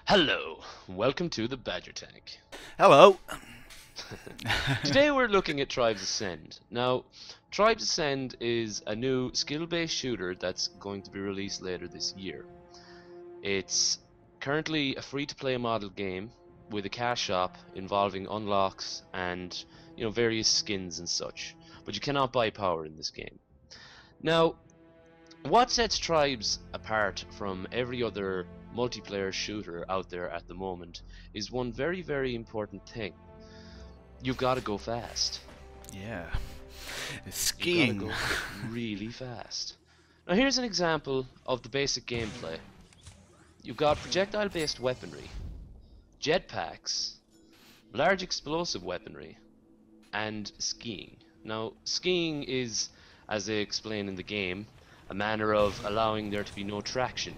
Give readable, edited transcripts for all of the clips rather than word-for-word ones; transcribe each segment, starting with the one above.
Hello, welcome to the Badgertank. Hello. Today we're looking at Tribes Ascend. Now, Tribes Ascend is a new skill-based shooter that's going to be released later this year. It's currently a free-to-play model game with a cash shop involving unlocks and various skins and such, but you cannot buy power in this game. Now, what sets Tribes apart from every other multiplayer shooter out there at the moment is one very important thing. You've got to go fast. Yeah. You've got Skiing. to go really fast. Now here's an example of the basic gameplay. You've got projectile-based weaponry, jetpacks, large explosive weaponry, and skiing. Now, skiing is, as they explain in the game, a manner of allowing there to be no traction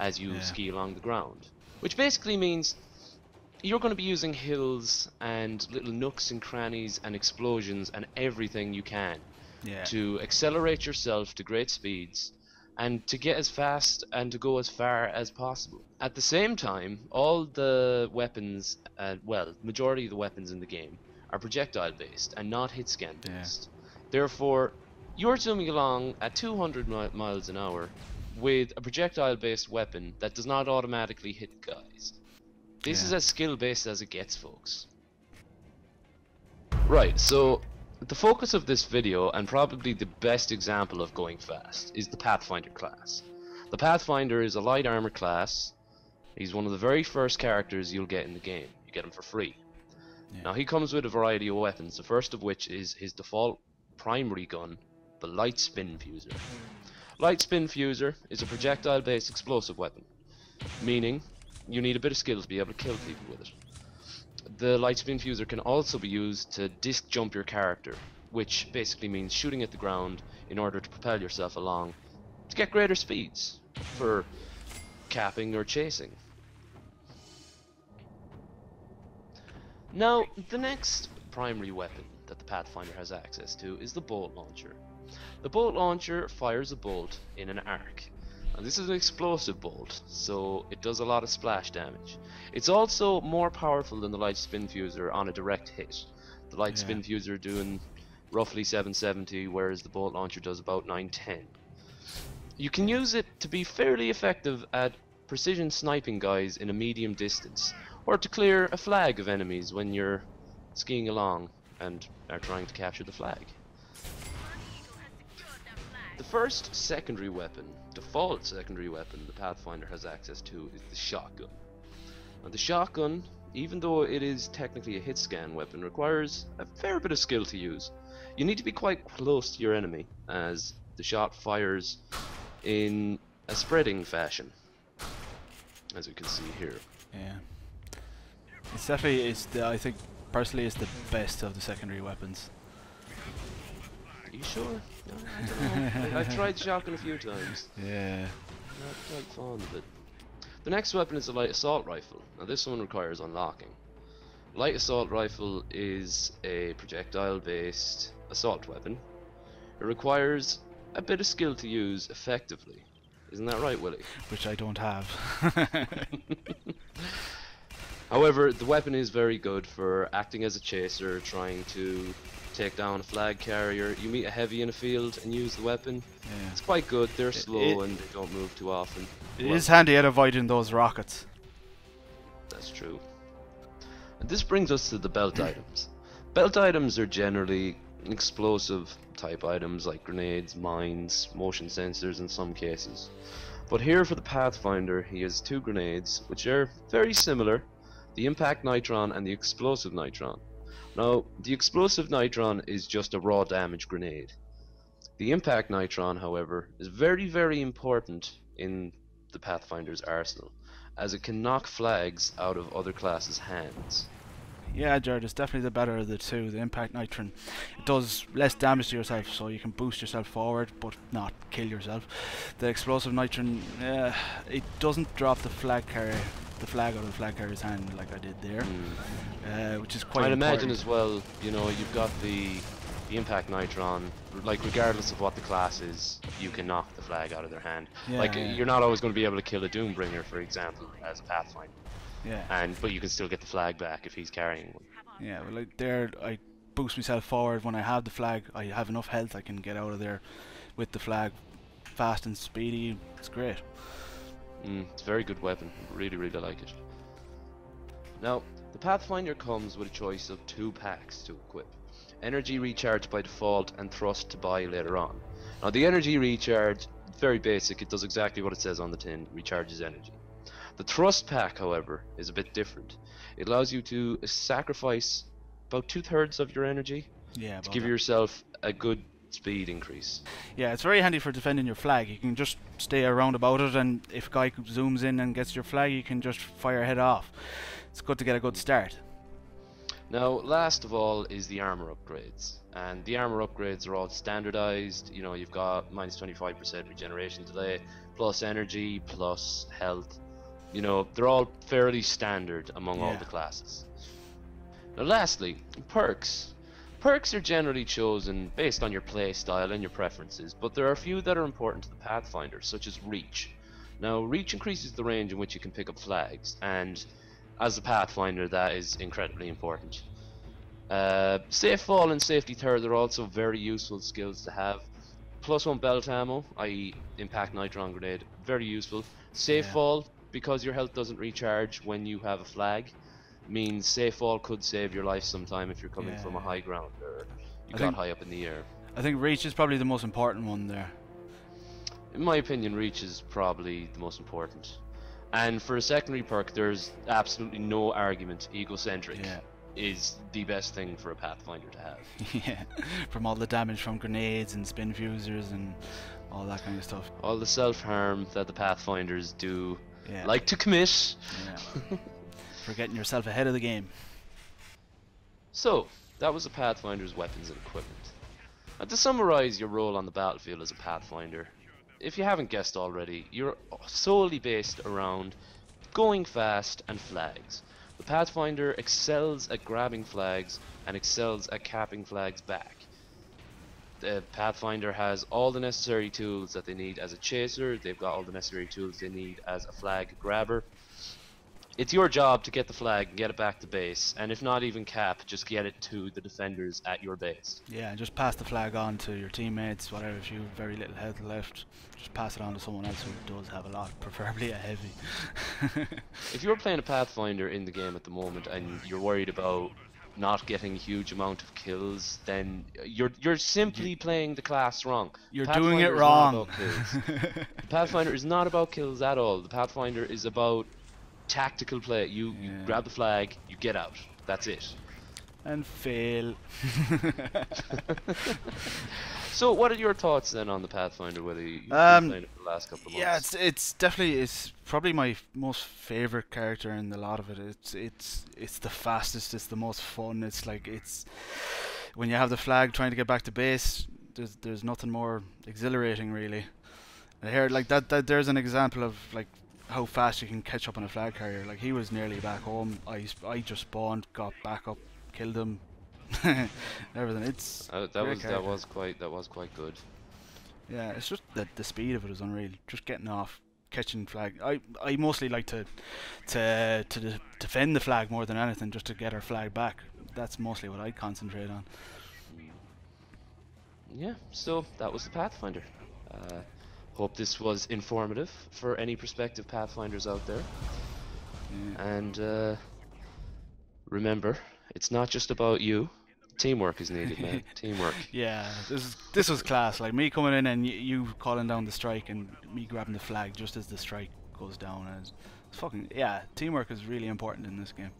as you ski along the ground. Which basically means you're going to be using hills and little nooks and crannies and explosions and everything you can to accelerate yourself to great speeds and to get as fast and to go as far as possible. At the same time, all the weapons, majority of the weapons in the game are projectile based and not hit scan based. Therefore, you're zooming along at 200 miles an hour with a projectile based weapon that does not automatically hit guys. This is as skill based as it gets, folks. Right, so the focus of this video, and probably the best example of going fast, is the Pathfinder class. The Pathfinder is a light armor class. He's one of the very first characters you'll get in the game. You get him for free. Now he comes with a variety of weapons, the first of which is his default primary gun, the Light Spin Fuser. Light Spin Fuser is a projectile based explosive weapon, meaning you need a bit of skill to be able to kill people with it. The Light Spin Fuser can also be used to disc jump your character, which basically means shooting at the ground in order to propel yourself along to get greater speeds for capping or chasing. Now, the next primary weapon that the Pathfinder has access to is the bolt launcher. The bolt launcher fires a bolt in an arc. Now, this is an explosive bolt, so it does a lot of splash damage. It's also more powerful than the Light Spin Fuser on a direct hit. The Light Spin Fuser doing roughly 770, whereas the bolt launcher does about 910. You can use it to be fairly effective at precision sniping guys in a medium distance, or to clear a flag of enemies when you're skiing along and are trying to capture the flag. The first secondary weapon, default secondary weapon the Pathfinder has access to is the shotgun. Now the shotgun, even though it is technically a hit scan weapon, requires a fair bit of skill to use. You need to be quite close to your enemy as the shot fires in a spreading fashion, as we can see here. Yeah. It's definitely, I think, personally, it's the best of the secondary weapons. Are you sure? No, I don't know. I've tried shotgun a few times. Yeah. Not quite fond of it. The next weapon is the light assault rifle. Now this one requires unlocking. Light assault rifle is a projectile-based assault weapon. It requires a bit of skill to use effectively. Isn't that right, Willie? Which I don't have. However, the weapon is very good for acting as a chaser, trying to take down a flag carrier. You meet a heavy in a field and use the weapon. It's quite good. They're slow and they don't move too often. It is handy at avoiding those rockets. That's true. And this brings us to the belt items. Belt items are generally explosive type items like grenades, mines, motion sensors in some cases. But here for the Pathfinder, he has two grenades which are very similar, the impact nitron and the explosive nitron. Now, the explosive nitron is just a raw damage grenade. The impact nitron, however, is very important in the Pathfinder's arsenal, as it can knock flags out of other classes' hands. Yeah, Jared, it's definitely the better of the two. The impact nitron, it does less damage to yourself, so you can boost yourself forward, but not kill yourself. The explosive nitron, it doesn't drop the flag carrier, the flag out of the flag carrier's hand like I did there, which is quite important. I'd imagine as well, you know, you've got the the Impact Nitron, like regardless of what the class is, you can knock the flag out of their hand. Yeah, Like yeah. you're not always going to be able to kill a Doombringer, for example, as a Pathfinder. Yeah. But you can still get the flag back if he's carrying one. Yeah, well, like there, I boost myself forward when I have the flag. I have enough health. I can get out of there with the flag, fast and speedy. It's great. It's a very good weapon. Really, really like it. Now, the Pathfinder comes with a choice of 2 packs to equip. Energy recharge by default and thrust to buy later on. Now, the energy recharge, very basic. It does exactly what it says on the tin. Recharges energy. The thrust pack, however, is a bit different. It allows you to sacrifice about 2/3 of your energy to give yourself a good speed increase. Yeah, it's very handy for defending your flag. You can just stay around about it, and if a guy zooms in and gets your flag, you can just fire head off. It's good to get a good start. Now, last of all is the armor upgrades, and the armor upgrades are all standardized. You know, you've got minus 25% regeneration delay, plus energy, plus health. You know, they're all fairly standard among all the classes. Now, lastly, perks. Perks are generally chosen based on your play style and your preferences, but there are a few that are important to the Pathfinder, such as Reach. Now, Reach increases the range in which you can pick up flags, and as a Pathfinder, that is incredibly important. Safe Fall and Safety Third are also very useful skills to have. +1 belt ammo, i.e. Impact Nitron Grenade, very useful. Safe Fall, because your health doesn't recharge when you have a flag, means Safe Fall could save your life sometime if you're coming from a high ground or you got high up in the air. I think Reach is probably the most important one there. In my opinion, Reach is probably the most important. And for a secondary perk, there's absolutely no argument. Egocentric is the best thing for a Pathfinder to have. Yeah, from all the damage from grenades and spin fusers and all that kind of stuff. All the self-harm that the Pathfinders do like to commit. Yeah. For getting yourself ahead of the game. So, that was the Pathfinder's weapons and equipment. Now, to summarize your role on the battlefield as a Pathfinder, if you haven't guessed already, you're solely based around going fast and flags. The Pathfinder excels at grabbing flags and excels at capping flags back. The Pathfinder has all the necessary tools that they need as a chaser. They've got all the necessary tools they need as a flag grabber. It's your job to get the flag and get it back to base, and if not even cap, just get it to the defenders at your base. Yeah, and just pass the flag on to your teammates, whatever. If you have very little health left, just pass it on to someone else who does have a lot, preferably a heavy. If you're playing a Pathfinder in the game at the moment and you're worried about not getting a huge amount of kills, then you're simply playing the class wrong. You're doing it wrong. The Pathfinder is not about kills at all. The Pathfinder is about tactical play. You grab the flag, you get out. That's it. And fail. So, what are your thoughts then on the Pathfinder? Whether you've been playing it for the last couple of months? Yeah, it's definitely probably my most favorite character in the lot of it. It's the fastest. It's the most fun. It's like when you have the flag trying to get back to base. There's nothing more exhilarating really. And here, like that there's an example of like how fast you can catch up on a flag carrier. Like he was nearly back home. I just spawned, got back up, killed him. Everything. It's that was quite good. Yeah, it's just the speed of it is unreal. Just getting off, catching flag. I mostly like to defend the flag more than anything, just to get our flag back. That's mostly what I concentrate on. Yeah, so that was the Pathfinder. Hope this was informative for any prospective Pathfinders out there. Yeah. And remember, it's not just about you. Teamwork is needed, man. Teamwork. Yeah, this was class. Like me coming in and you calling down the strike and me grabbing the flag just as the strike goes down. And it's fucking teamwork is really important in this game.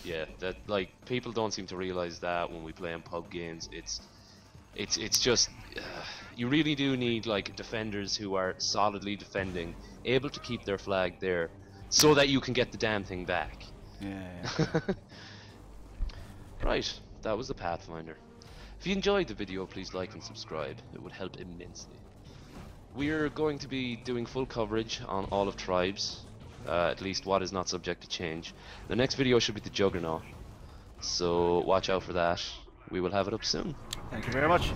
Yeah, that like people don't seem to realize that when we play in pub games. It's just you really do need like defenders who are solidly defending, able to keep their flag there, so that you can get the damn thing back. Yeah. Right. That was the Pathfinder. If you enjoyed the video, please like and subscribe. It would help immensely. We're going to be doing full coverage on all of Tribes, at least what is not subject to change. The next video should be the Juggernaut, so watch out for that. we will have it up soon. Thank you very much.